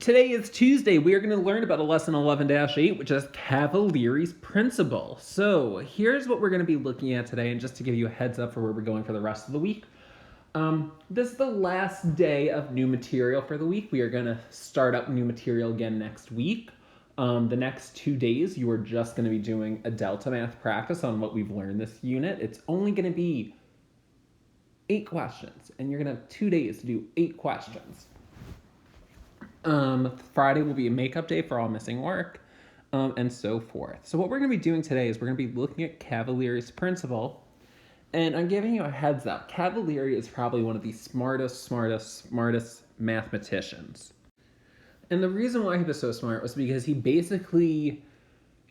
Today is Tuesday. We are going to learn about a lesson 11-8, which is Cavaliers Principle. So here's what we're going to be looking at today, and just to give you a heads up for where we're going for the rest of the week. This is the last day of new material for the week. We are going to start up new material again next week. The next 2 days, you are just going to be doing a Delta Math practice on what we've learned this unit. It's only going to be 8 questions, and you're going to have 2 days to do 8 questions. Friday will be a makeup day for all missing work, and so forth. So what we're going to be doing today is we're going to be looking at Cavaliers Principle, and I'm giving you a heads up. Cavalieri is probably one of the smartest mathematicians. And the reason why he was so smart was because he basically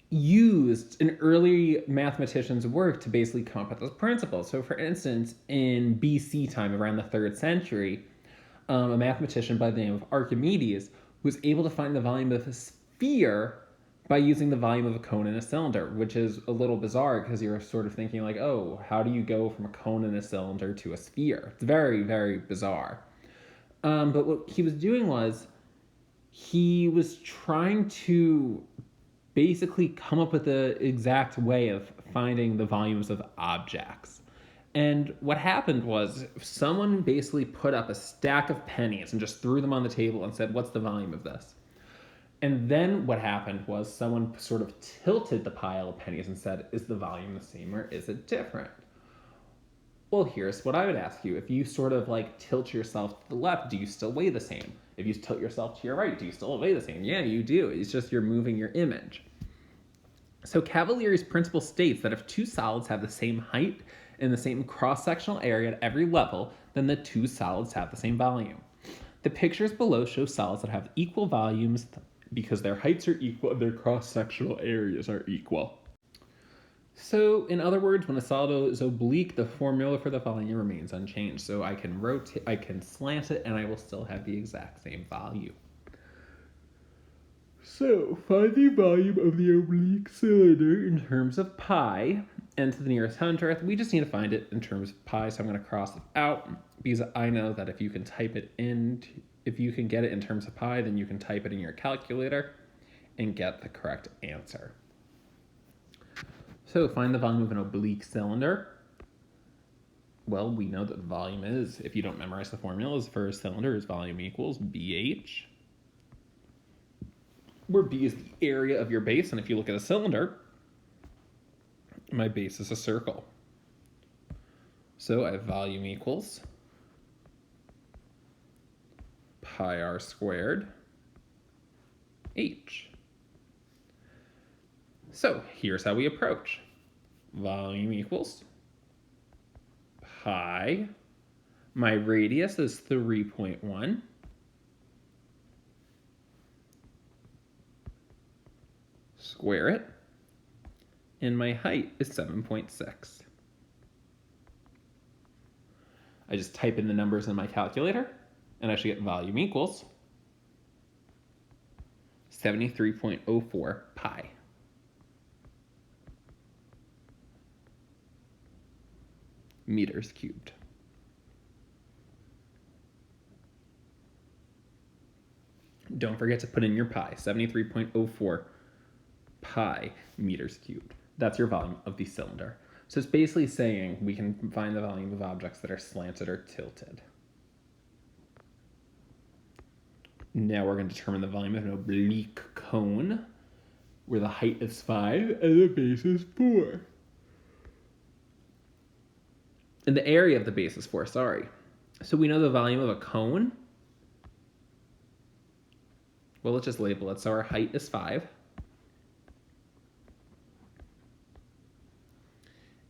used an early mathematician's work to basically come up with this principle. So for instance, in BC time, around the 3rd century, a mathematician by the name of Archimedes was able to find the volume of a sphere by using the volume of a cone and a cylinder, which is a little bizarre because you're sort of thinking like, oh, how do you go from a cone and a cylinder to a sphere? It's very, very bizarre. But what he was doing was he was trying to basically come up with the exact way of finding the volumes of objects. And what happened was someone basically put up a stack of pennies and just threw them on the table and said, what's the volume of this? And then what happened was someone sort of tilted the pile of pennies and said, is the volume the same or is it different? Well, here's what I would ask you. If you sort of like tilt yourself to the left, do you still weigh the same? If you tilt yourself to your right, do you still weigh the same? Yeah, you do. It's just you're moving your image. So Cavalieri's principle states that if 2 solids have the same height and the same cross-sectional area at every level, then the 2 solids have the same volume. The pictures below show solids that have equal volumes because their heights are equal and their cross-sectional areas are equal. So, in other words, when a solid is oblique, the formula for the volume remains unchanged. So I can rotate, I can slant it, and I will still have the exact same volume. So, find the volume of the oblique cylinder in terms of pi, and to the nearest hundredth, we just need to find it in terms of pi, so I'm going to cross it out, because I know that if you can type it in, if you can get it in terms of pi, then you can type it in your calculator and get the correct answer. So, find the volume of an oblique cylinder. Well, we know that the volume is, if you don't memorize the formulas for a cylinder, is volume equals BH, where B is the area of your base, and if you look at a cylinder, my base is a circle. So I have volume equals pi r squared h. So here's how we approach. Volume equals pi. My radius is 3.1. Square it, and my height is 7.6. I just type in the numbers in my calculator, and I should get volume equals 73.04 pi. Meters cubed. Don't forget to put in your pi, 73.04 pi meters cubed. That's your volume of the cylinder. So it's basically saying we can find the volume of objects that are slanted or tilted. Now we're going to determine the volume of an oblique cone, where the height is 5 and the base is 4. And the area of the base is 4, sorry. So we know the volume of a cone. Well, let's just label it. So our height is 5.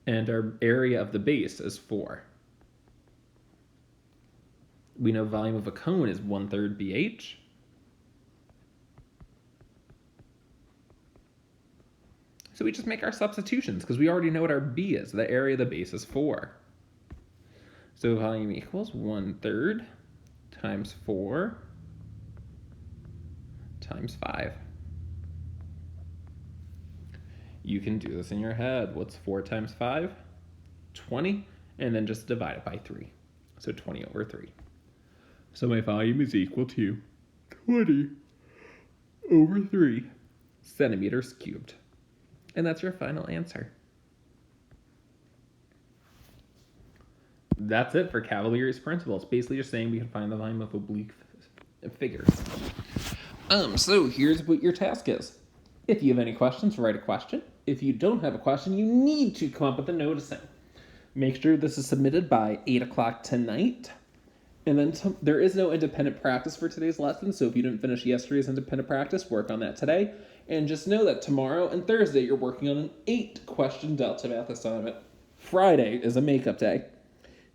And our area of the base is 4. We know volume of a cone is 1/3 BH. So we just make our substitutions because we already know what our B is. The area of the base is 4. So volume equals 1/3 times 4 times 5. You can do this in your head. What's 4 times 5? 20, and then just divide it by 3. So 20/3. So my volume is equal to 20 over 3 centimeters cubed. And that's your final answer. That's it for Cavaliers Principle. It's basically just saying we can find the volume of oblique figures. So here's what your task is. If you have any questions, write a question. If you don't have a question, you need to come up with a noticing. Make sure this is submitted by 8 o'clock tonight. And then there is no independent practice for today's lesson, so if you didn't finish yesterday's independent practice, work on that today. And just know that tomorrow and Thursday, you're working on an 8-question Delta Math assignment. Friday is a makeup day.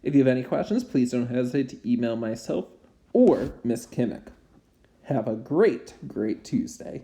If you have any questions, please don't hesitate to email myself or Miss Kimmick. Have a great, great Tuesday.